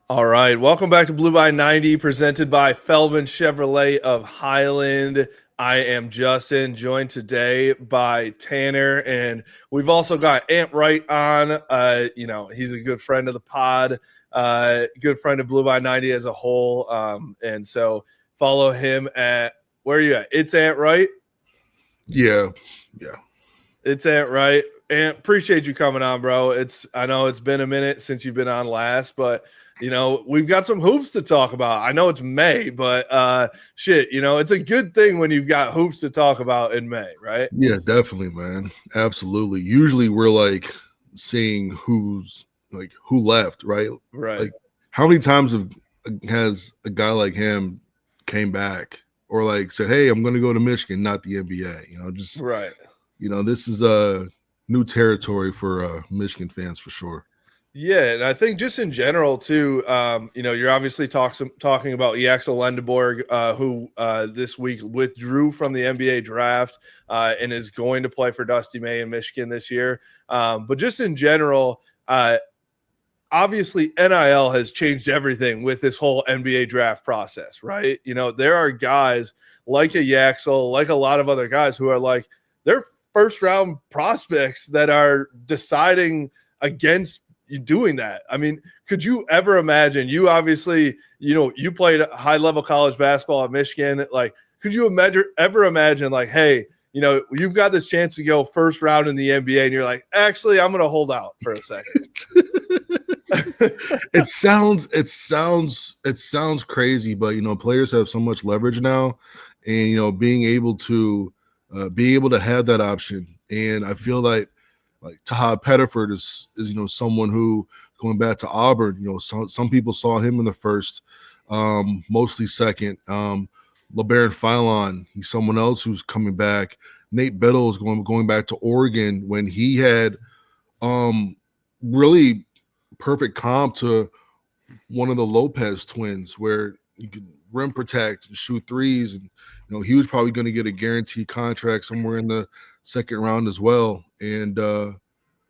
All right, welcome back to Blue by 90, presented by Feldman Chevrolet of Highland. I am Justin, joined today by Tanner, and we've also got Ant Wright on. He's a good friend of the pod, good friend of Blue by 90 as a whole. And so follow him at, where are you at? It's Ant Wright. Yeah. It's Ant Wright. Ant, appreciate you coming on, bro. I know it's been a minute since you've been on last, but we've got some hoops to talk about. I know it's May, but it's a good thing when you've got hoops to talk about in May, right? Yeah, definitely, man. Absolutely. Usually we're like seeing who left, right? Right. Like how many times has a guy like him came back or like said, "Hey, I'm going to go to Michigan, not the NBA." Just right. This is a new territory for Michigan fans for sure. Yeah, and I think just in general too, you're obviously talking about Yaxel Lendeborg, who this week withdrew from the NBA draft and is going to play for Dusty May in Michigan this year. But just in general, obviously NIL has changed everything with this whole NBA draft process, right? There are guys like a Yaxel, like a lot of other guys who are like they're first round prospects that are deciding against you doing that. I mean, could you ever imagine? You obviously, you played high level college basketball at Michigan. Like, could you ever imagine, like, hey, you've got this chance to go first round in the NBA, and you're like, actually, I'm going to hold out for a second. it sounds crazy, but players have so much leverage now, and being able to have that option. And I feel like Taha Pettiford is someone who, going back to Auburn, some people saw him in the first, mostly second. LeBaron Philon, he's someone else who's coming back. Nate Biddle is going back to Oregon when he had really perfect comp to one of the Lopez twins, where you could rim protect and shoot threes, and he was probably going to get a guaranteed contract somewhere in the second round as well. And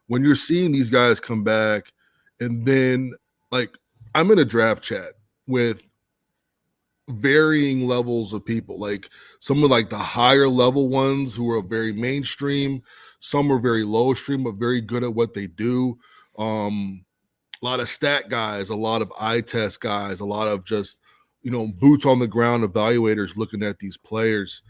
when you're seeing these guys come back, and then like I'm in a draft chat with varying levels of people, like some of like the higher level ones who are very mainstream, some are very low stream but very good at what they do. A lot of stat guys, a lot of eye test guys, a lot of just boots on the ground evaluators looking at these players.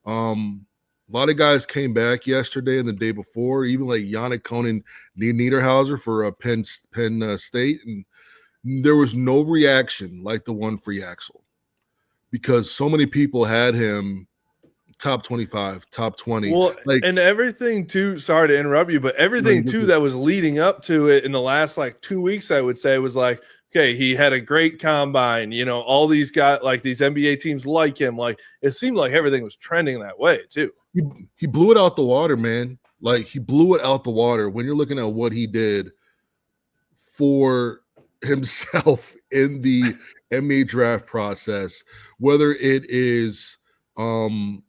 A lot of guys came back yesterday and the day before, even like Yannick Conan Niederhauser for Penn State, and there was no reaction like the one for Yaxel, because so many people had him top 25, top 20. Well, and everything too, sorry to interrupt you, but everything too that was leading up to it in the last like 2 weeks, I would say, was like, okay, he had a great combine, all these guys, like these NBA teams like him. Like it seemed like everything was trending that way too. He blew it out the water, man. Like he blew it out the water when you're looking at what he did for himself in the NBA draft process, whether it is the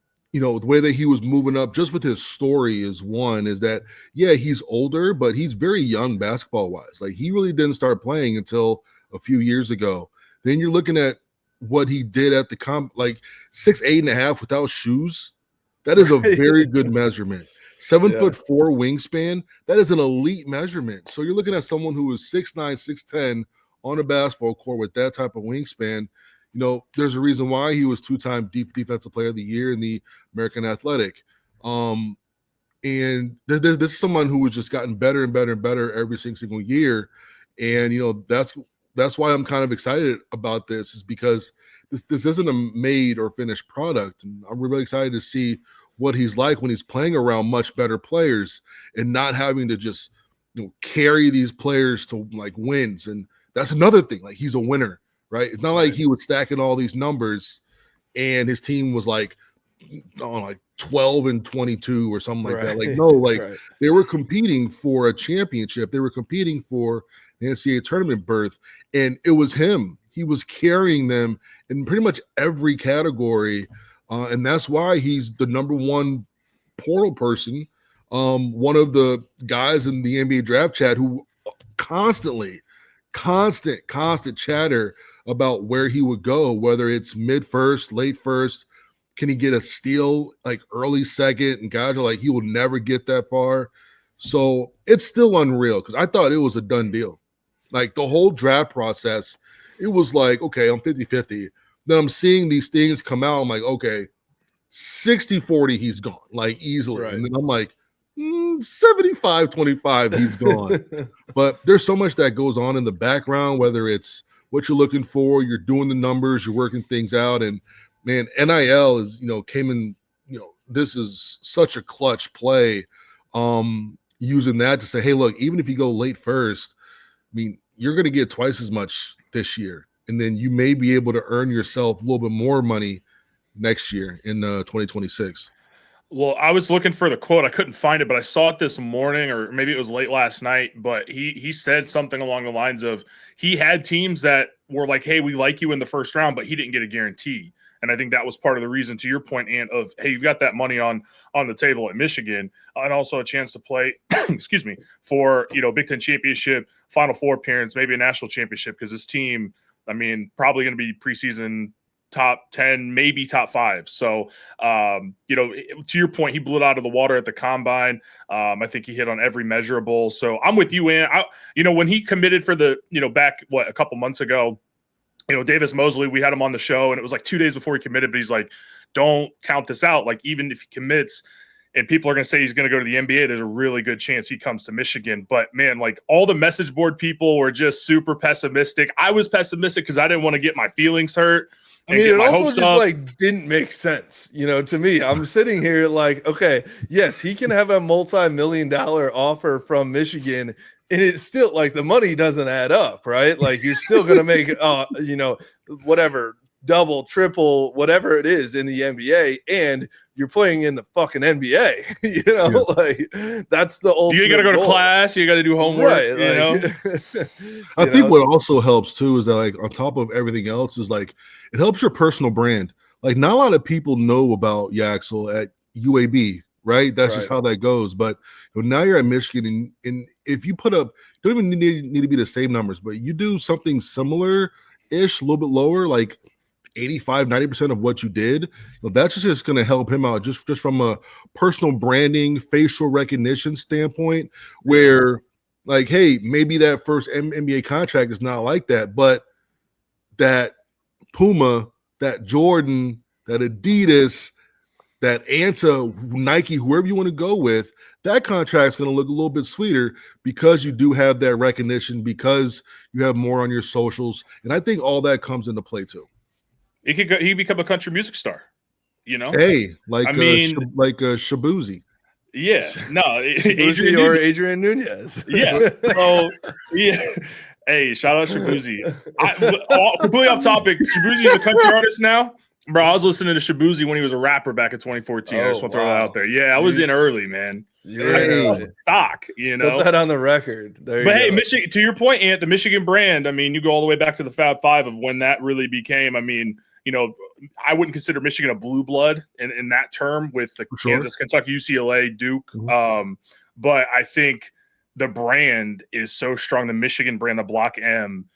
way that he was moving up just with his story is that, yeah, he's older, but he's very young basketball wise. Like he really didn't start playing until a few years ago. Then you're looking at what he did at the like 6'8.5" without shoes. That is a very good measurement. 7'4" wingspan. That is an elite measurement. So you're looking at someone who is 6'9", 6'10" on a basketball court with that type of wingspan. There's a reason why he was two-time defensive player of the year in the American Athletic. And this is someone who has just gotten better and better and better every single year. And, that's why I'm kind of excited about this, is because this isn't a made or finished product. And I'm really excited to see what he's like when he's playing around much better players and not having to just carry these players to like wins. And that's another thing. Like he's a winner, right? It's not like he was stacking all these numbers and his team was like, like 12 and 22 or something like that. Like, no, they were competing for a championship. They were competing for the NCAA tournament berth, and it was him. He was carrying them in pretty much every category, and that's why he's the number one portal person. One of the guys in the NBA draft chat who constantly constant chatter about where he would go, whether it's mid first, late first. Can he get a steal like early second? And guys are like, he will never get that far. So it's still unreal because I thought it was a done deal. Like the whole draft process, it was like, okay, I'm 50-50. Then I'm seeing these things come out. I'm like, okay, 60-40, he's gone, like easily. Right. And then I'm like, 75-25, he's gone. But there's so much that goes on in the background, whether it's what you're looking for, you're doing the numbers, you're working things out. And man, NIL is, came in, this is such a clutch play. Using that to say, hey, look, even if you go late first, I mean, you're going to get twice as much this year. And then you may be able to earn yourself a little bit more money next year in 2026. Well, I was looking for the quote. I couldn't find it, but I saw it this morning, or maybe it was late last night. But he said something along the lines of he had teams that were like, hey, we like you in the first round, but he didn't get a guarantee. And I think that was part of the reason, to your point, Ant, of, hey, you've got that money on the table at Michigan, and also a chance to play, excuse me, for, Big Ten championship, Final Four appearance, maybe a national championship, because this team, I mean, probably going to be preseason top 10, maybe top 5. So, to your point, he blew it out of the water at the combine. I think he hit on every measurable. So I'm with you, Ant. When he committed for the, back, a couple months ago, Davis Mosley, we had him on the show, and it was like 2 days before he committed, but he's like, don't count this out. Like, even if he commits and people are going to say he's going to go to the NBA, there's a really good chance he comes to Michigan. But man, like, all the message board people were just super pessimistic. I was pessimistic because I didn't want to get my feelings hurt. I mean, it also just didn't make sense, to me. I'm sitting here like, okay, yes, he can have a multi-million-dollar offer from Michigan, and it's still like the money doesn't add up, right? Like, you're still going to make, whatever, double, triple, whatever it is in the NBA, and you're playing in the fucking NBA. Like, that's the ultimate. You got to go to class, you got to do homework, right? I think what also helps too is that, like, on top of everything else, is like it helps your personal brand. Like, not a lot of people know about Yaxel at UAB, right? That's just how that goes. But now you're at Michigan, and if you put up, don't even need to be the same numbers, but you do something similar-ish, a little bit lower, like 85-90% of what you did, that's just going to help him out just from a personal branding, facial recognition standpoint, where like, hey, maybe that first NBA contract is not like that, but that Puma, that Jordan, that Adidas, that Anta, Nike, whoever you want to go with, that contract's going to look a little bit sweeter because you do have that recognition, because you have more on your socials. And I think all that comes into play too. He could become a country music star, Hey, like Shabuzi. Yeah, no, Shabuzi or Adrian Nunez. Yeah. So yeah. Hey, shout out Shabuzi. Completely off topic. Shabuzi is a country artist now. Bro, I was listening to Shabuzi when he was a rapper back in 2014. I just want to throw that out there. Yeah, I was in early, man. Stock, Put that on the record. But hey, Michigan, to your point, Ant, the Michigan brand, I mean, you go all the way back to the Fab Five of when that really became, I mean, I wouldn't consider Michigan a blue blood in that term with the Kansas, Kentucky, UCLA, Duke. Mm-hmm. But I think the brand is so strong, the Michigan brand, the Block M,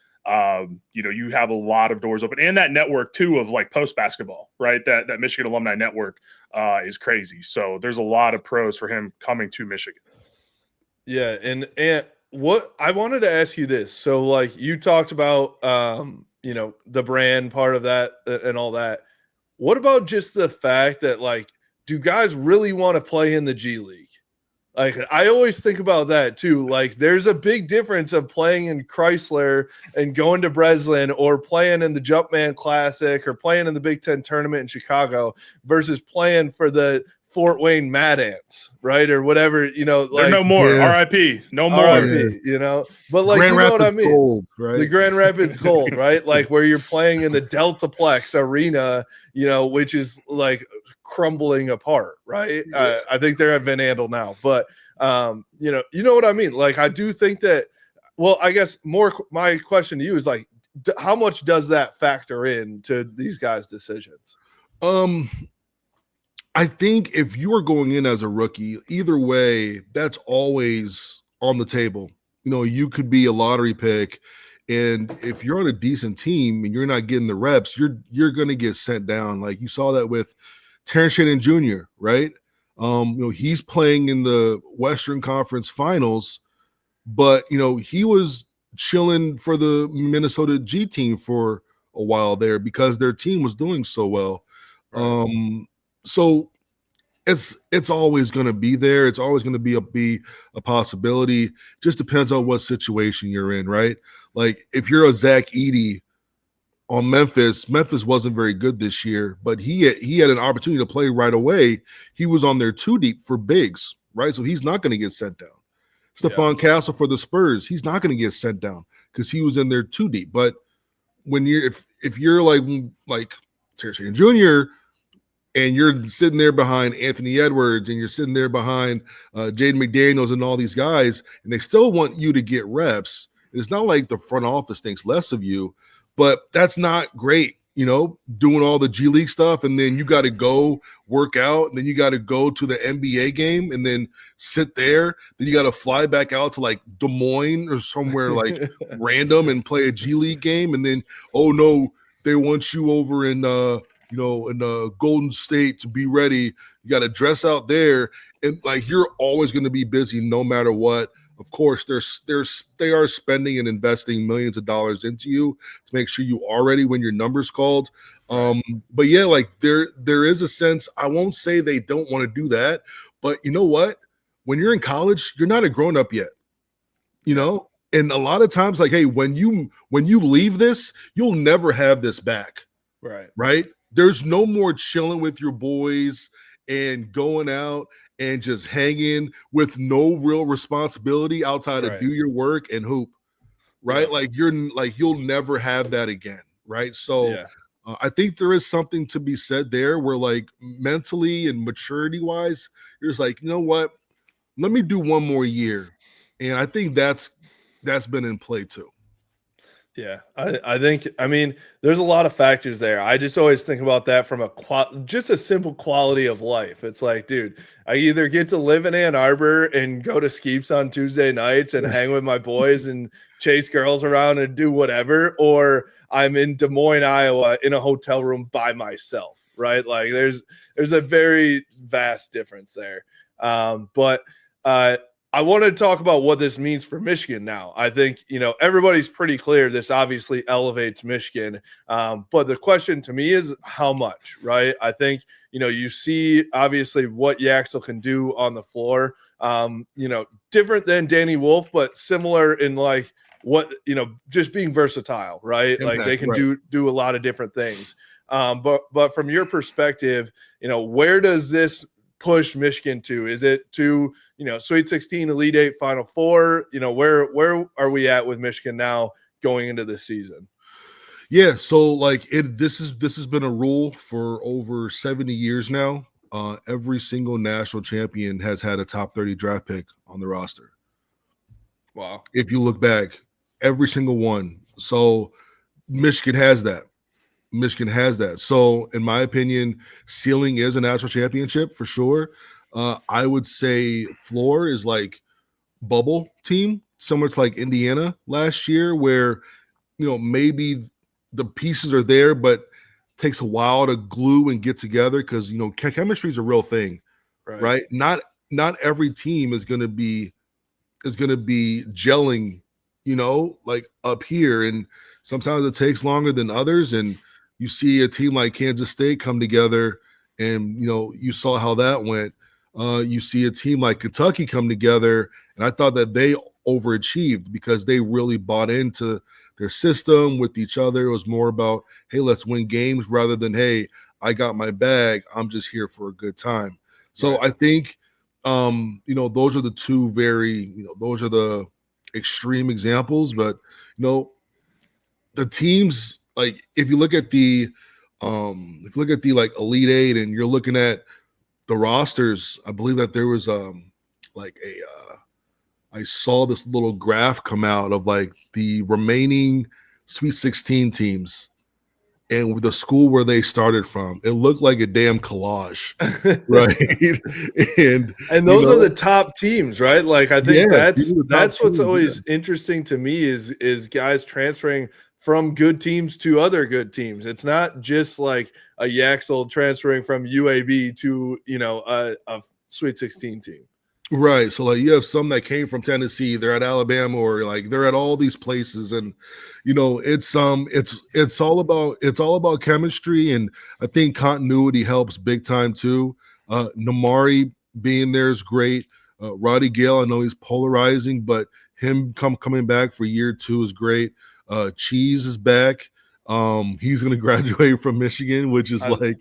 you have a lot of doors open, and that network too of like post basketball, right? That Michigan alumni network is crazy. So there's a lot of pros for him coming to Michigan. Yeah. And what I wanted to ask you this. So like you talked about, the brand part of that and all that. What about just the fact that, like, do guys really want to play in the G League? Like, I always think about that too. Like, there's a big difference of playing in Chrysler and going to Breslin, or playing in the Jumpman Classic, or playing in the Big Ten tournament in Chicago, versus playing for the Fort Wayne Mad Ants, right? Or whatever, like, no more. RIP. No more. RIP, But like, Grand Rapids what I mean? Gold, right? The Grand Rapids Gold, right? Like, where you're playing in the Deltaplex Arena, which is like crumbling apart, right? I think they're at Van Andel now, but you know what I mean? Like, I do think that, well, I guess my question to you is like, how much does that factor in to these guys' decisions? I think if you are going in as a rookie, either way, that's always on the table. You could be a lottery pick And if you're on a decent team and you're not getting the reps, you're going to get sent down. Like you saw that with Terrence Shannon Jr., right? He's playing in the Western Conference Finals, but he was chilling for the Minnesota G team for a while there because their team was doing so well. Right. So it's always going to be there. It's always going to be a possibility. Just depends on what situation you're in, right? Like if you're a Zach Edey on Memphis wasn't very good this year, but he had an opportunity to play right away. He was on there 2 deep for bigs, right? So he's not going to get sent down. Stephon Castle for the Spurs, he's not going to get sent down because he was in there 2 deep. But when you're if you're like Terrence Jr. and you're sitting there behind Anthony Edwards and you're sitting there behind Jaden McDaniels and all these guys, and they still want you to get reps, it's not like the front office thinks less of you, but that's not great, doing all the G League stuff, and then you got to go work out, and then you got to go to the NBA game and then sit there. Then you got to fly back out to like Des Moines or somewhere like random and play a G League game. And then, oh no, they want you over in Golden State to be ready. You got to dress out there. And like, you're always going to be busy no matter what. Of course, they are spending and investing millions of dollars into you to make sure you are ready when your number's called. But yeah, like there is a sense, I won't say they don't want to do that, but you know what? When you're in college, you're not a grown-up yet, And a lot of times, like, hey, when you leave this, you'll never have this back. Right? There's no more chilling with your boys and going out and just hanging with no real responsibility outside of do your work and hoop, right? Like you'll never have that again, right? So I think there is something to be said there where like mentally and maturity wise, you're just like, you know what? Let me do one more year. And I think that's been in play too. Yeah, I think, there's a lot of factors there. I just always think about that from just a simple quality of life. It's like, dude, I either get to live in Ann Arbor and go to Skeeps on Tuesday nights and hang with my boys and chase girls around and do whatever, or I'm in Des Moines, Iowa in a hotel room by myself, right? Like there's a very vast difference there. But I want to talk about what this means for Michigan now. I think, everybody's pretty clear this obviously elevates Michigan. But the question to me is how much, right? I think, you see obviously what Yaxel can do on the floor, different than Danny Wolf, but similar in like what, just being versatile, right? Like they can do a lot of different things. But from your perspective, where does this push Michigan to? Is it to, Sweet 16, Elite 8, Final Four? Where are we at with Michigan now going into this season? Yeah, so like this has been a rule for over 70 years now. Every single national champion has had a top 30 draft pick on the roster. Wow. If you look back, every single one. So Michigan has that. So in my opinion, ceiling is a national championship for sure. I would say floor is like bubble team, similar to like Indiana last year, where maybe the pieces are there, but takes a while to glue and get together because chemistry is a real thing, right? Not every team is going to be gelling, like up here, and sometimes it takes longer than others. And you see a team like Kansas State come together, and you saw how that went. You see a team like Kentucky come together, and I thought that they overachieved because they really bought into their system with each other. It was more about, hey, let's win games rather than, hey, I got my bag, I'm just here for a good time. So I think, those are the two those are the extreme examples. But, the teams, like if you look at the like Elite 8 and you're looking at the rosters, I believe that there was I saw this little graph come out of like the remaining Sweet 16 teams, and the school where they started from, it looked like a damn collage, right? And those are the top teams, right? Like I think that's what's teams, always interesting to me is guys transferring from good teams to other good teams. It's not just like a Yaxel transferring from UAB to a Sweet 16 team. Right. So like you have some that came from Tennessee, they're at Alabama, or like they're at all these places. And it's all about chemistry. And I think continuity helps big time too. Namari being there is great. Roddy Gale, I know he's polarizing, but him coming back for year 2 is great. Cheese is back. He's gonna graduate from Michigan, which is like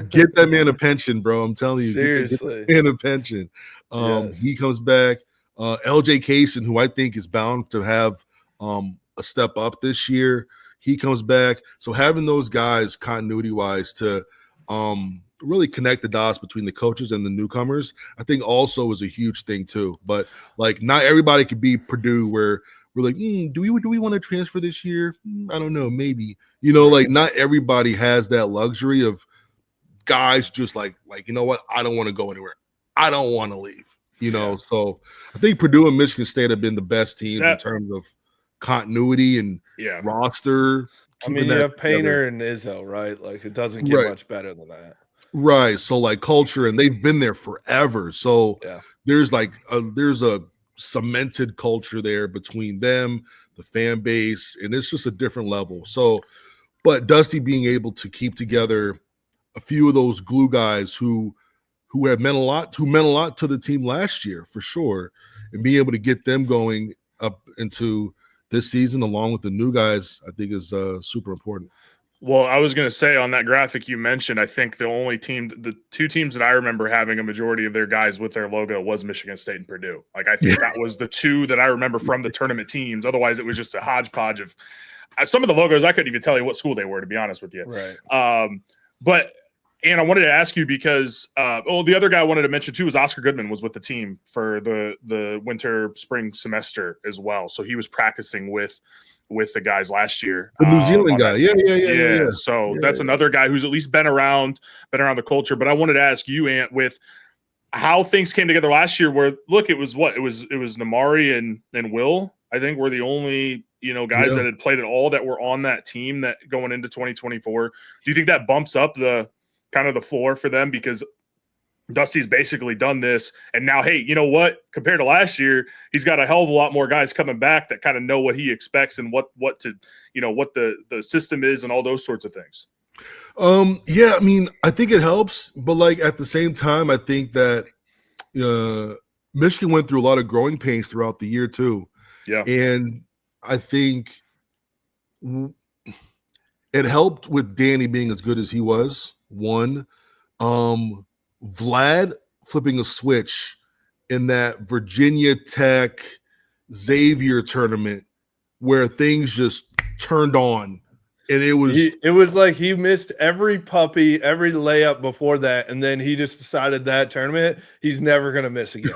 get that man a pension, bro. I'm telling you, seriously, get that man a pension. Yes. He comes back. LJ Kaysen, who I think is bound to have a step up this year, he comes back. So having those guys continuity wise to really connect the dots between the coaches and the newcomers, I think also is a huge thing too. But like not everybody could be Purdue where we're like, do we want to transfer this year? I don't know, maybe. Like not everybody has that luxury of guys just like you know what, I don't want to go anywhere. I don't want to leave, So I think Purdue and Michigan State have been the best teams in terms of continuity and roster. I mean, you have Painter and Izzo, right? Like it doesn't get much better than that. Right. So like culture, and they've been there forever. So there's a cemented culture there between them, the fan base, and it's just a different level. So, but Dusty being able to keep together a few of those glue guys who have meant a lot to the team last year for sure, and being able to get them going up into this season along with the new guys, I think is super important. Well, I was going to say on that graphic you mentioned, I think the 2 teams that I remember having a majority of their guys with their logo was Michigan State and Purdue. Like I think that was the 2 that I remember from the tournament teams. Otherwise, it was just a hodgepodge of some of the logos. I couldn't even tell you what school they were, to be honest with you. Right. And I wanted to ask you because, the other guy I wanted to mention too was Oscar Goodman was with the team for the winter spring semester as well. So he was practicing with the guys last year. The New Zealand guy. Yeah. So that's another guy who's at least been around the culture. But I wanted to ask you, Ant, with how things came together last year where, look, it was Namari and Will, I think were the only, guys that had played at all that were on that team that going into 2024. Do you think that bumps up the kind of the floor for them because Dusty's basically done this and now, hey, you know what, compared to last year, he's got a hell of a lot more guys coming back that kind of know what he expects and what the system is and all those sorts of things. I mean, I think it helps, but like at the same time, I think that Michigan went through a lot of growing pains throughout the year too. Yeah. And I think it helped with Danny being as good as he was. One, Vlad flipping a switch in that Virginia Tech Xavier tournament where things just turned on. And it was like he missed every puppy, every layup before that, and then he just decided that tournament he's never gonna miss again,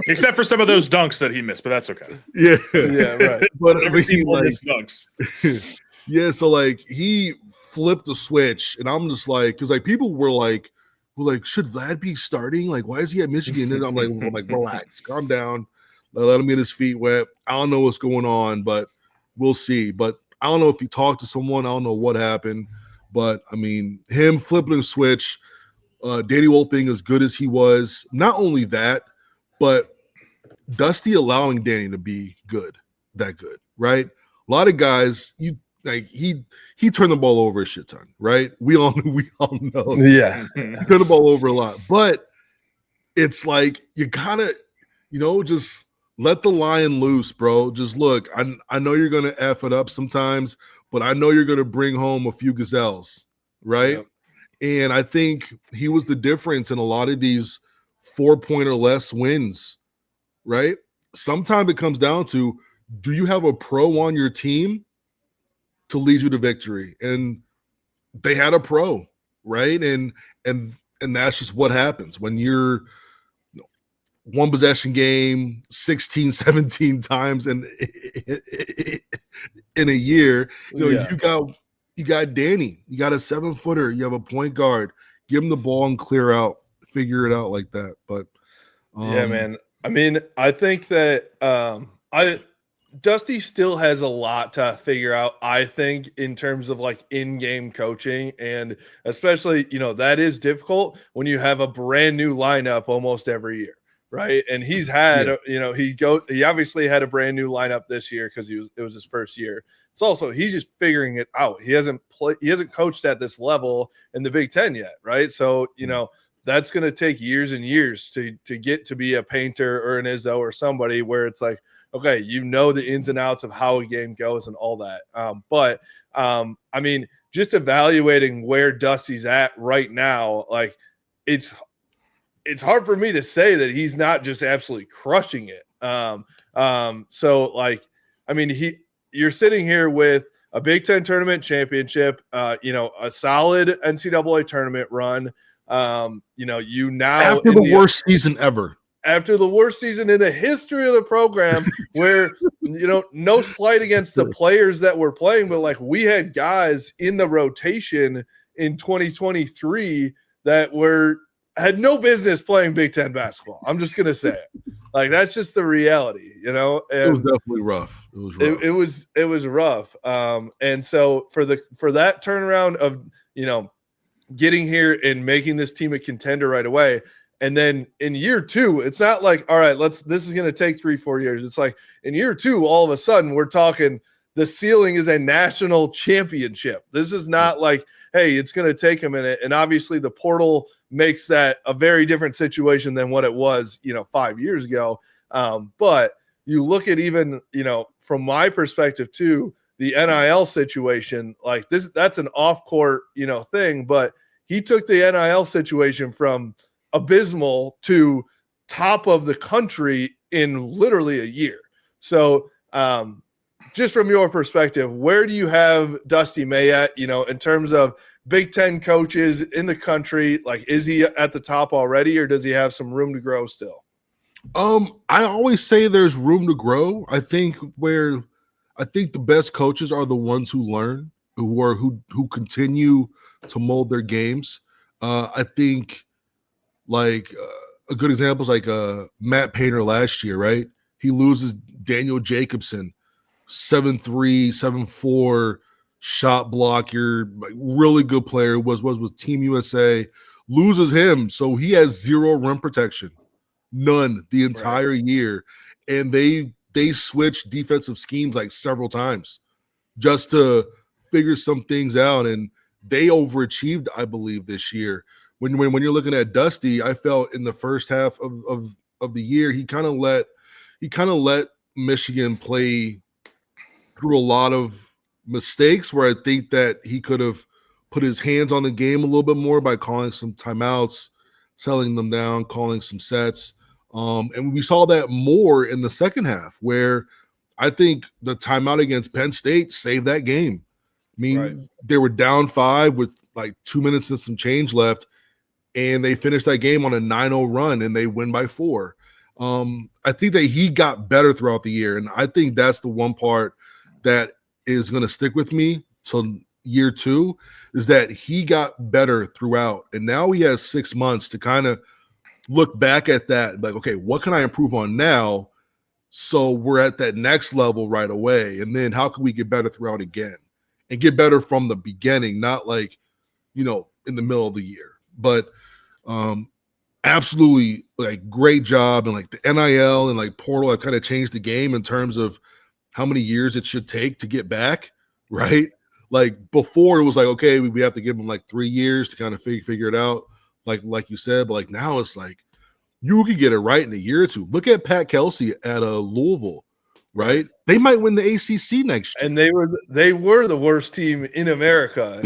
except for some of those dunks that he missed. But that's okay. Yeah, right. But I've never seen all these dunks. Yeah, so like he flipped the switch, and I'm just like, because like people were like, should Vlad be starting? Like, why is he at Michigan? And I'm like, relax, calm down, let him get his feet wet. I don't know what's going on, but we'll see. But I don't know if he talked to someone. I don't know what happened, but I mean, him flipping a switch, Danny Wolf being as good as he was. Not only that, but Dusty allowing Danny to be that good, right? A lot of guys, he turned the ball over a shit ton, right? We all know. Yeah, he turned the ball over a lot, but it's like you gotta, just let the lion loose, bro. Just look, I know you're going to F it up sometimes, but I know you're going to bring home a few gazelles, right? Yep. And I think he was the difference in a lot of these 4-point or less wins, right? Sometimes it comes down to, do you have a pro on your team to lead you to victory? And they had a pro, right? And that's just what happens when you're one possession game 16, 17 times in a year. You got you got Danny. You got a 7-footer. You have a point guard. Give him the ball and clear out. Figure it out like that. But yeah, man. I mean, I think that Dusty still has a lot to figure out, I think, in terms of like in-game coaching. And especially, that is difficult when you have a brand new lineup almost every year, right? And he's had, he obviously had a brand new lineup this year because it was his first year. It's also he's just figuring it out. He hasn't coached at this level in the Big Ten yet, right? So, that's going to take years and years to get to be a Painter or an Izzo or somebody where it's like, okay, the ins and outs of how a game goes and all that. But I mean, just evaluating where Dusty's at right now, like it's hard for me to say that he's not just absolutely crushing it. So like, I mean, you're sitting here with a Big Ten tournament championship, a solid NCAA tournament run. After the worst season ever. After the worst season in the history of the program, where no slight against the players that were playing, but like we had guys in the rotation in 2023 that had no business playing Big Ten basketball. I'm just gonna say it. Like that's just the reality, And it was definitely rough. It was rough. It was rough. And so for that turnaround of getting here and making this team a contender right away. And then in year 2, it's not like, all right, this is going to take 3-4 years. It's like in year 2, all of a sudden we're talking the ceiling is a national championship. This is not like, hey, it's going to take a minute. And obviously the portal makes that a very different situation than what it was, 5 years ago. But you look at even, from my perspective too, the NIL situation, like that's an off-court, thing, but he took the NIL situation from abysmal to top of the country in literally a year. So just from your perspective, where do you have Dusty May at, in terms of Big Ten coaches in the country? Like, is he at the top already, or does he have some room to grow still? I always say there's room to grow. I think the best coaches are the ones who learn, who continue to mold their games. I think like a good example is like Matt Painter last year, right? He loses Daniel Jacobson, 7'3", 7'4", shot blocker, like really good player, was with Team USA, loses him. So he has zero rim protection, none the entire year. And they switched defensive schemes like several times just to figure some things out. And they overachieved, I believe, this year. When you're looking at Dusty, I felt in the first half of the year, he kind of let Michigan play through a lot of mistakes where I think that he could have put his hands on the game a little bit more by calling some timeouts, selling them down, calling some sets. And we saw that more in the second half, where I think the timeout against Penn State saved that game. I mean, They were down 5 with like 2 minutes and some change left, and they finished that game on a 9-0 run, and they win by 4. I think that he got better throughout the year, and I think that's the one part that is going to stick with me till year 2, is that he got better throughout, and now he has 6 months to kind of look back at that, like, okay, what can I improve on now so we're at that next level right away, and then how can we get better throughout again and get better from the beginning, not like, in the middle of the year. But absolutely, like, great job. And like the NIL and like portal have kind of changed the game in terms of how many years it should take to get back, right? Like before it was like, okay, we have to give them like 3 years to kind of figure it out, like you said. But like now it's like you could get it right in a year or two. Look at Pat Kelsey at Louisville, right? They might win the ACC next year. And they were the worst team in America.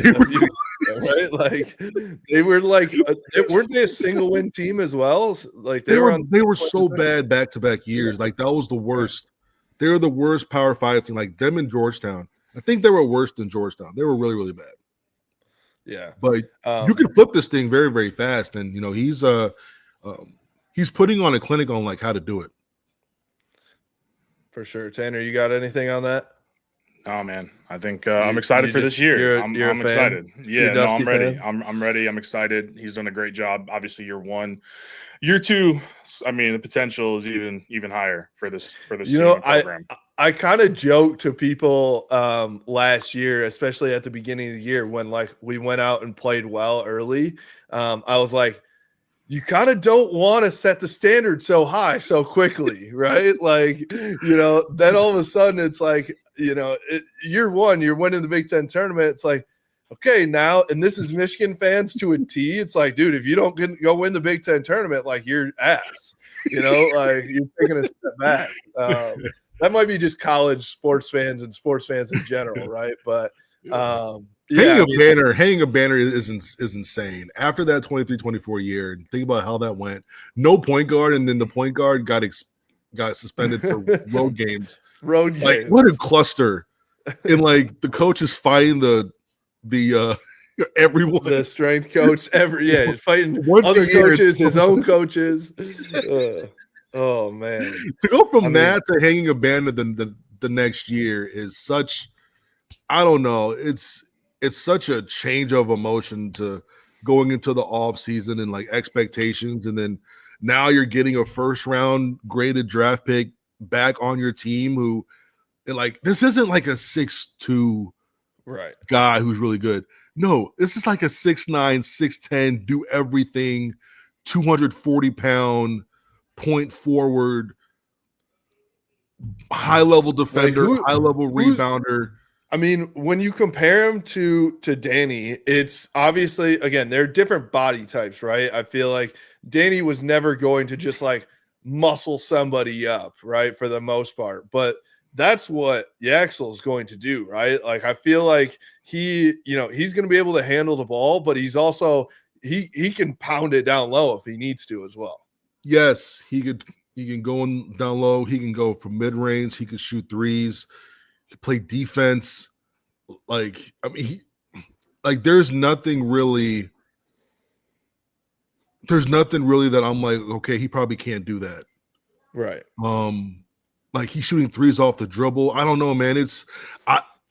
Right? Like they were like, weren't they a single win team as well? Like they were so bad back-to-back years. Like that was the worst. They were the worst Power 5 team. Like them in Georgetown. I think they were worse than Georgetown. They were really, really bad. Yeah, but you can flip this thing very, very fast, and he's putting on a clinic on like how to do it. For sure. Tanner, you got anything on that? Oh man, I think I'm excited for this year. I'm excited. Yeah, no, I'm ready. I'm ready. I'm excited. He's done a great job. Obviously, year one, year two. I mean, the potential is even higher for this team and program. I kind of joked to people last year, especially at the beginning of the year when like we went out and played well early. I was like, you kind of don't want to set the standard so high so quickly, right? Like, then all of a sudden it's like, year one, you're winning the Big Ten tournament. It's like, okay, now, and this is Michigan fans to a T. It's like, dude, if you don't go win the Big Ten tournament, like you're ass, like you're taking a step back. That might be just college sports fans and sports fans in general, right? But hanging a banner is insane. After that 23-24 year, think about how that went. No point guard, and then the point guard got suspended for road games. Like, what a cluster! And like the coach is fighting the everyone, the strength coach, he's fighting other coaches, his own coaches. Oh man, to go from that to hanging a banner the next year is such. I don't know. It's such a change of emotion to going into the off season and like expectations, and then now you're getting a first round graded draft pick back on your team who, like, this isn't like a 6'2" guy who's really good. No, this is like a 6'9", 6'10", do everything, 240-pound point forward, high level defender, high level rebounder. I mean, when you compare him to Danny, it's obviously, again, they're different body types, right? I feel like Danny was never going to just like muscle somebody up, right, for the most part. But that's what Yaxel is going to do, right? Like, I feel like he's going to be able to handle the ball, but he's also he can pound it down low if he needs to as well. Yes, he can go down low. He can go from mid range. He can shoot threes. He can play defense. Like, I mean, there's nothing really that I'm like, okay, he probably can't do that. Right. Like, he's shooting threes off the dribble. I don't know, man.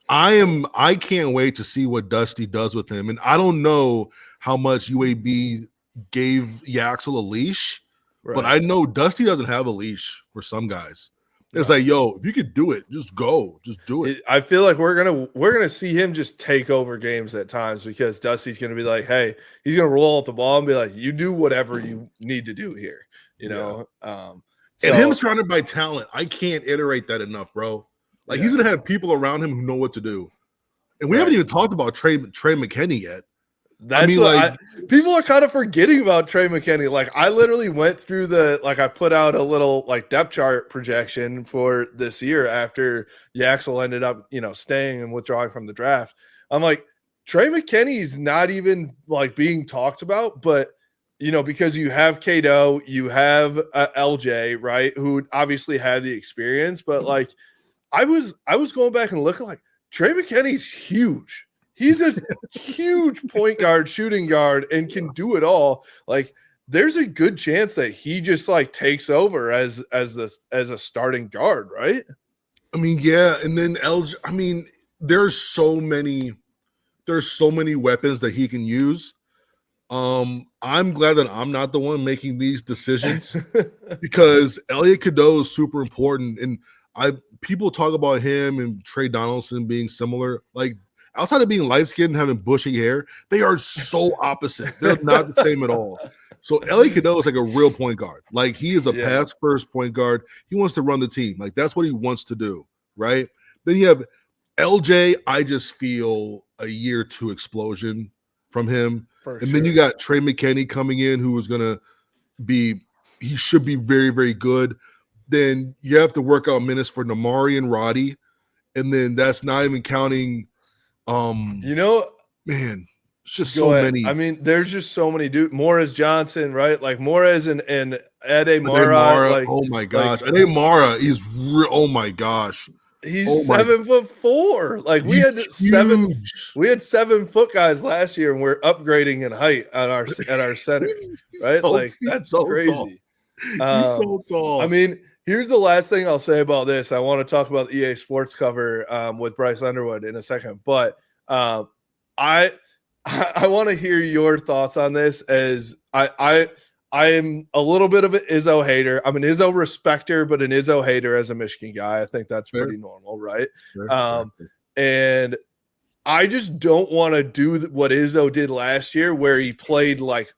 I can't wait to see what Dusty does with him. And I don't know how much UAB gave Yaxel a leash, but I know Dusty doesn't have a leash for some guys. It's like, yo, if you could do it, just go, just do it. I feel like we're gonna see him just take over games at times because Dusty's gonna be like, hey, he's gonna roll out the ball and be like, you do whatever you need to do here, And him surrounded by talent, I can't iterate that enough, bro. Like, he's gonna have people around him who know what to do, and we haven't even talked about Trey McKinney yet. People are kind of forgetting about Trey McKinney. Like, I literally went through I put out a little like depth chart projection for this year after Yaxel ended up, staying and withdrawing from the draft. I'm like, Trey McKinney's not even like being talked about, but because you have Cato, you have LJ, right, who obviously had the experience, but like I was going back and looking, like, Trey McKinney's huge. He's a huge point guard, shooting guard, and can do it all. Like, there's a good chance that he just like takes over as a starting guard, right? I mean, yeah. And then LJ, I mean, there's so many weapons that he can use. I'm glad that I'm not the one making these decisions because Elliot Cadeau is super important. And people talk about him and Trey Donaldson being similar. Like, outside of being light-skinned and having bushy hair, they are so opposite. They're not the same at all. So Elliot Cadeau is like a real point guard. Like, he is a pass-first point guard. He wants to run the team. Like, that's what he wants to do, right? Then you have LJ. I just feel a year two explosion from him. Then you got Trey McKinney coming in, who is going to be – he should be very, very good. Then you have to work out minutes for Namari and Roddy. And then that's not even counting – man, it's just so many. I mean, there's just so many dudes. Morris Johnson, right? Like Morris and Ede Mara. Like, oh my gosh, Ede Mara is oh my gosh, he's 7'4". Like, we had huge. 7 foot guys last year, and we're upgrading in height at our center, right? So, like, that's so crazy. Tall. He's so tall. I mean, Here's the last thing I'll say about this. I want to talk about the EA Sports cover with Bryce Underwood in a second, but I want to hear your thoughts on this. As I am a little bit of an Izzo hater. I'm an Izzo respecter, but an Izzo hater as a Michigan guy. I think that's pretty normal, right? And I just don't want to do what Izzo did last year, where he played like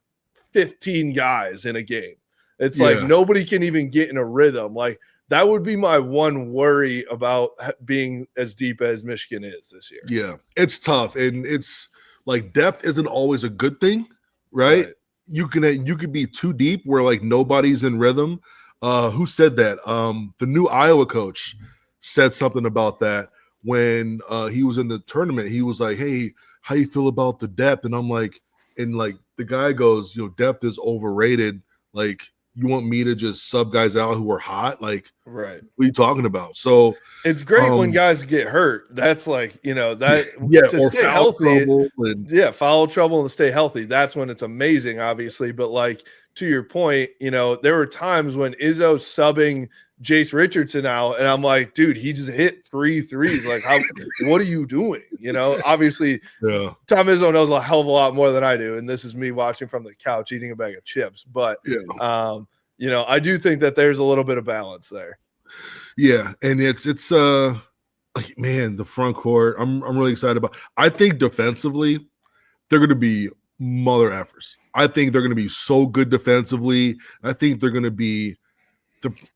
15 guys in a game. It's like nobody can even get in a rhythm. Like that would be my one worry about being as deep as Michigan is this year. Yeah, it's tough, and it's like depth isn't always a good thing, right? You can be too deep where like nobody's in rhythm. Who said that? The new Iowa coach said something about that when he was in the tournament. He was like, "Hey, how you feel about the depth?" And I'm like, the guy goes, depth is overrated. Like, you want me to just sub guys out who are hot? Like, right. What are you talking about? So it's great when guys get hurt. That's like, that to or stay foul healthy. Foul trouble and stay healthy. That's when it's amazing, obviously. But like, to your point, there were times when Izzo subbing Jace Richardson out, and I'm like, dude, he just hit 3 threes. Like, what are you doing? Obviously, Tom Izzo knows a hell of a lot more than I do, and this is me watching from the couch eating a bag of chips. But I do think that there's a little bit of balance there. Yeah, and it's like, man, the front court. I'm really excited about. I think defensively, they're going to be mother effers. I think they're going to be so good defensively. I think they're going to be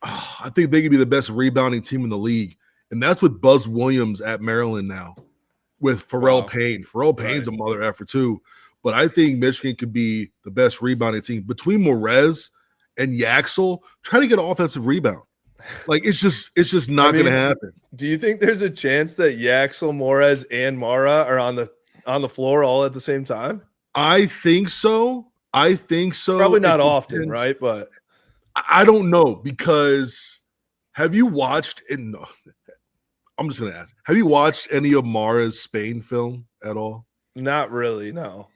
I think they could be the best rebounding team in the league, and that's with Buzz Williams at Maryland now, with Pharrell Payne. Pharrell Payne's a mother effer too, but I think Michigan could be the best rebounding team between Morez and Yaxel. Try to get an offensive rebound. Like, it's just not going to happen. Do you think there's a chance that Yaxel, Morez, and Mara are on the floor all at the same time? I think so. Probably not often, right? But I don't know, because have you watched – I'm just going to ask. Have you watched any of Mara's Spain film at all? Not really, no.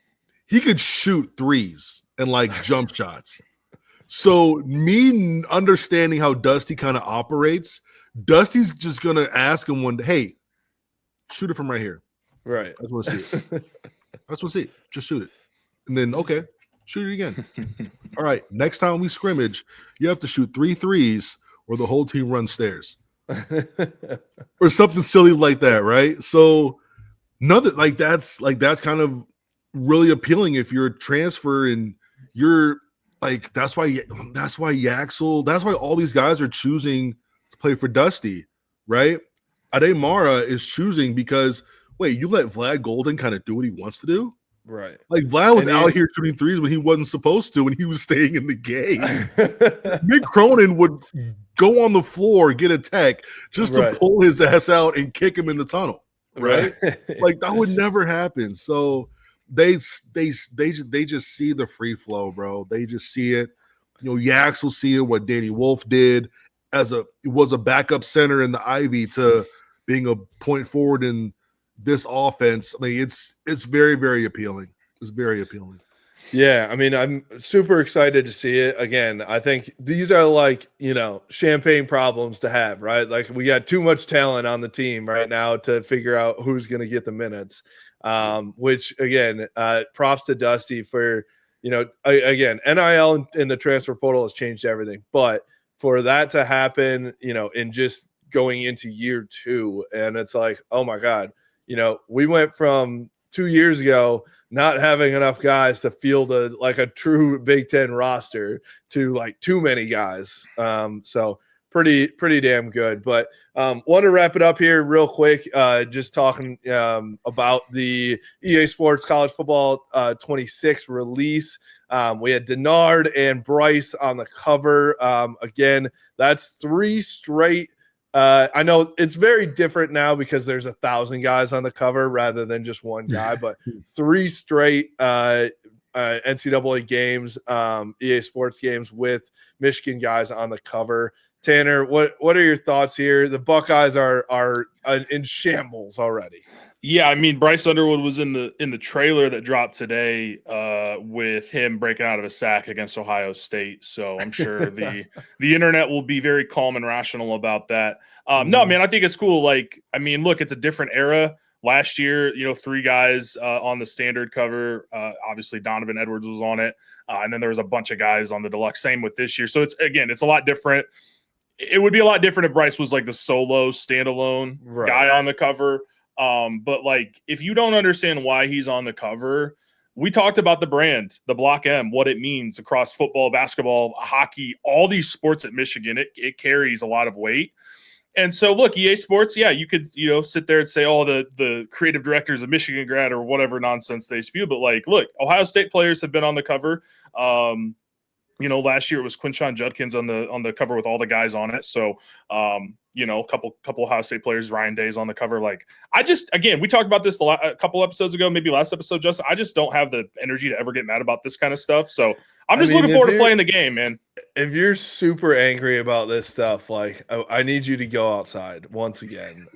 He could shoot threes and like jump shots. So me understanding how Dusty kind of operates, Dusty's just going to ask him one day, hey, shoot it from right here. Right. I just want to see it. I just want to see it. Just shoot it. And then, okay, shoot it again. All right, next time we scrimmage, you have to shoot 3 threes or the whole team runs stairs. Or something silly like that, right? So nothing like that's kind of really appealing if you're a transfer and you're like, that's why Yaxel, that's why all these guys are choosing to play for Dusty, right? Ade Mara is choosing because, wait, you let Vlad Golden kind of do what he wants to do? Right. Like, Vlad was out here shooting threes when he wasn't supposed to, and he was staying in the game. Mick Cronin would go on the floor, get a tech, just to pull his ass out and kick him in the tunnel, right? Like, that would never happen. So they just see the free flow, bro. They just see it. Yaxel see it, what Danny Wolf did was a backup center in the Ivy to being a point forward in this offense. I mean, it's very, very appealing. It's very appealing. Yeah, I mean, I'm super excited to see it. Again, I think these are like, champagne problems to have, right? Like, we got too much talent on the team right now to figure out who's going to get the minutes. Which, again, props to Dusty for, again, NIL in the transfer portal has changed everything. But for that to happen, in just going into year 2, and it's like, oh my God, we went from 2 years ago not having enough guys to field a true Big Ten roster to like too many guys. So pretty damn good. But want to wrap it up here real quick. Just talking about the EA Sports College Football 26 release. We had Denard and Bryce on the cover. Again, that's 3 straight. I know it's very different now because there's 1,000 guys on the cover rather than just one guy, but 3 straight NCAA games, EA Sports games with Michigan guys on the cover. Tanner, what are your thoughts here? The Buckeyes are in shambles already. Yeah, I mean, Bryce Underwood was in the trailer that dropped today with him breaking out of a sack against Ohio State. So I'm sure the internet will be very calm and rational about that. No, man, I think it's cool. Like, I mean, look, it's a different era. Last year, 3 guys on the standard cover. Obviously, Donovan Edwards was on it, and then there was a bunch of guys on the deluxe. Same with this year. So it's a lot different. It would be a lot different if Bryce was like the solo standalone guy on the cover. But like, if you don't understand why he's on the cover, we talked about the brand, the Block M, what it means across football, basketball, hockey, all these sports at Michigan. It carries a lot of weight. And so, look, EA Sports, yeah, you could, sit there and say, oh, the creative directors of Michigan grad or whatever nonsense they spew. But, like, look, Ohio State players have been on the cover. Last year it was Quinshon Judkins on the cover with all the guys on it. So, a couple Ohio State players, Ryan Day's on the cover. Like, we talked about this a couple episodes ago, maybe last episode, Justin. I just don't have the energy to ever get mad about this kind of stuff. So I'm just looking forward to playing the game, man. If you're super angry about this stuff, like, I need you to go outside once again.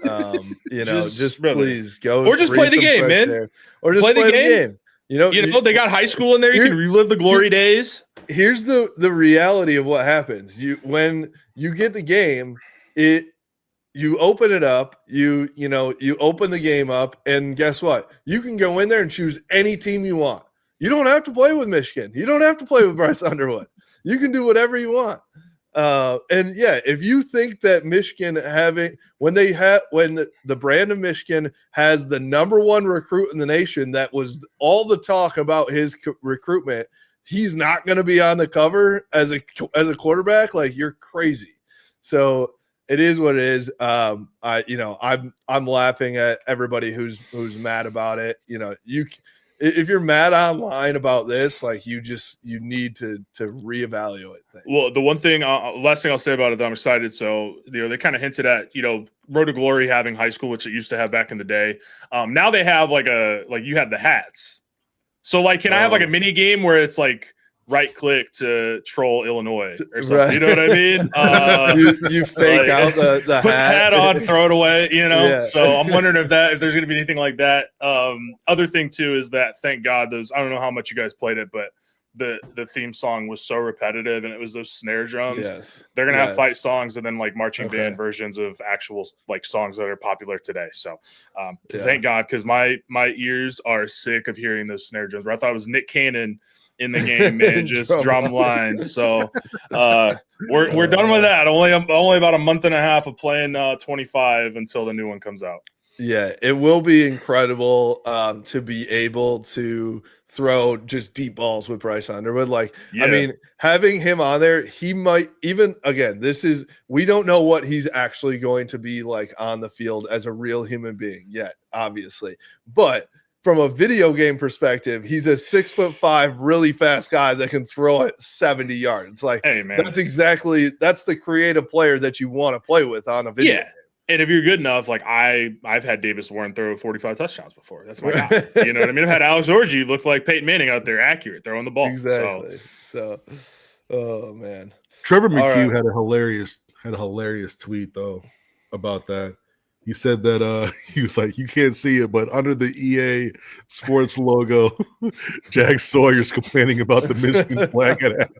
Just please go. Or just play the game, man. Or just play the game. They got high school in there. You can relive the glory days. Here's the reality of what happens. When you get the game, you open it up, you open the game up, and guess what? You can go in there and choose any team you want. You don't have to play with Michigan. You don't have to play with Bryce Underwood. You can do whatever you want. If you think that Michigan when the brand of Michigan has the number 1 recruit in the nation, that was all the talk about his recruitment, he's not going to be on the cover as a quarterback. Like, you're crazy. So it is what it is. I'm laughing at everybody who's mad about it. If you're mad online about this, like, you need to reevaluate things. Well, the one thing, last thing I'll say about it that I'm excited. So, they kind of hinted at, Road to Glory having high school, which it used to have back in the day. Now they have you have the hats. So, like, can I have like a mini game where it's like right click to troll Illinois or something? Right. You know what I mean? You fake out the put hat. The hat on, throw it away. Yeah. So I'm wondering if there's going to be anything like that. Other thing too is that, thank God, I don't know how much you guys played it, but the theme song was so repetitive, and it was those snare drums. Yes. They're gonna have fight songs and then like marching band versions of actual like songs that are popular today. So thank God, because my ears are sick of hearing those snare drums. I thought it was Nick Cannon in the game, man, just drum lines. So we're done with that. Only about a month and a half of playing 25 until the new one comes out. Yeah, it will be incredible to be able to throw just deep balls with Bryce Underwood. Like, yeah. I mean, having him on there, he might even, again, we don't know what he's actually going to be like on the field as a real human being yet, obviously. But from a video game perspective, he's a 6'5", really fast guy that can throw it 70 yards. Like, hey, man, that's the creative player that you want to play with on a video game. And if you're good enough, like I've had Davis Warren throw 45 touchdowns before. That's my guy. You know what I mean? I've had Alex Orji look like Peyton Manning out there, accurate, throwing the ball. Exactly. So oh man. Trevor McHugh had a hilarious tweet though about that. He said that he was like, you can't see it, but under the EA Sports logo, Jack Sawyer's complaining about the Michigan flag at half.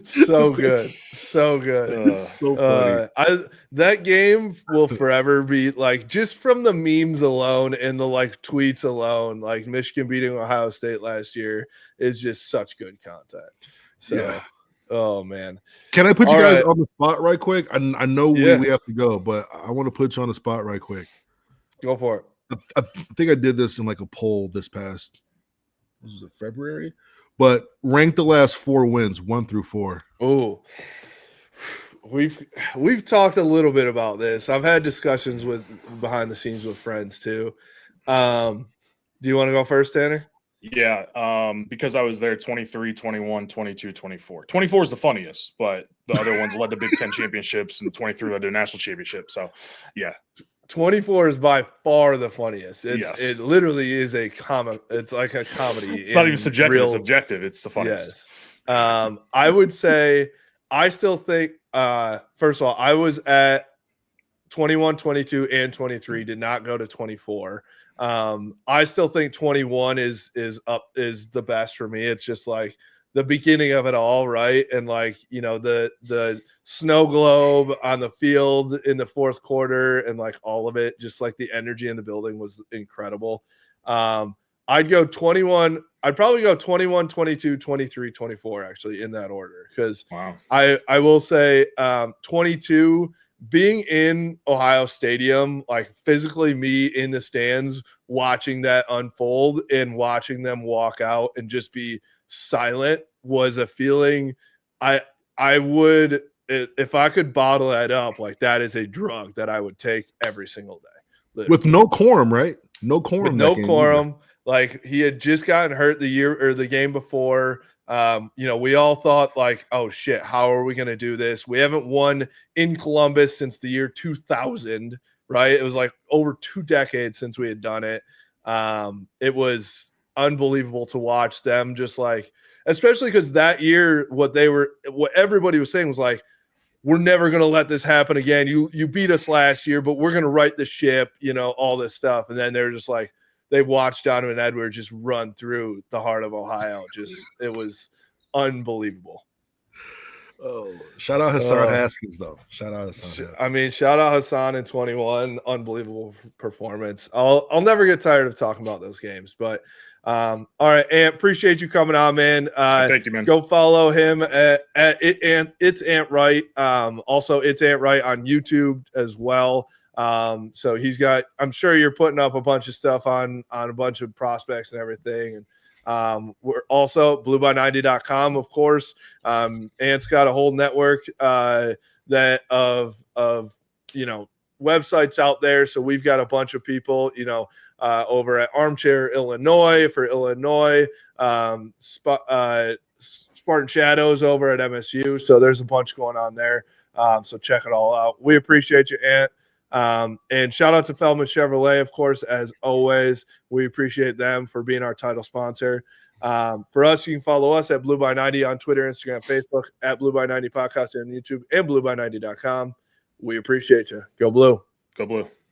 So good. So funny. That game will forever be like, just from the memes alone and the like tweets alone, like Michigan beating Ohio State last year is just such good content. So yeah. Oh man. Can I put you guys on the spot right quick? I know we have to go, but I want to put you on the spot right quick. Go for it. I think I did this in like a poll this past, was it February? But rank the last 4 wins, 1 through 4. Oh, we've talked a little bit about this. I've had discussions with behind the scenes with friends too. Do you want to go first, Tanner? Yeah, because I was there 23, 21, 22, 24. 24 is the funniest, but the other ones led to Big Ten championships, and 23 led to a national championship. So, yeah. 24 is by far the funniest. It literally is a comic. It's like a comedy. It's not even subjective. It's objective. It's the funniest. Yes. I would say, I still think, first of all, I was at 21, 22, and 23 did not go to 24. I still think 21 is the best for me. It's just like the beginning of it all, right? And like, you know, the snow globe on the field in the fourth quarter and like all of it, just like the energy in the building was incredible. I'd go 21. I'd probably go 21, 22, 23, 24 actually in that order. Because Wow. I will say 22 being in Ohio Stadium, like physically me in the stands watching that unfold and watching them walk out and just be silent was a feeling I would, if I could bottle that up, like that is a drug that I would take every single day. Literally. With no quorum, right? No quorum. With no quorum. Like he had just gotten hurt the year or the game before. You know, we all thought like, oh shit, how are we going to do this? We haven't won in Columbus since the year 2000, right? It was like over 2 decades since we had done it. It was unbelievable to watch them just like, especially because that year, what everybody was saying was like, we're never going to let this happen again. You beat us last year, but we're going to right the ship, you know, all this stuff. And then they're just like, they watched Donovan Edwards just run through the heart of Ohio. It was unbelievable. Oh, shout out Hassan Haskins, though. Shout out Hassan Haskins. I mean, shout out Hassan in 21. Unbelievable performance. I'll never get tired of talking about those games. But all right, Ant, appreciate you coming on, man. Thank you, man. Go follow him at it's Ant Wright. Also, it's Ant Wright on YouTube as well. So he's got, I'm sure you're putting up a bunch of stuff on a bunch of prospects and everything. And we're also blueby90.com, of course. Ant's got a whole network that of you know, websites out there. So we've got a bunch of people, you know, over at Armchair Illinois for Illinois, Spartan Shadows over at MSU. So there's a bunch going on there. So check it all out. We appreciate you, Ant. And shout out to Feldman Chevrolet, of course, as always. We appreciate them for being our title sponsor. For us, you can follow us at Blue by 90 on Twitter, Instagram, Facebook, at Blue by 90 Podcast and YouTube, and blueby90.com. We appreciate you. Go Blue. Go Blue.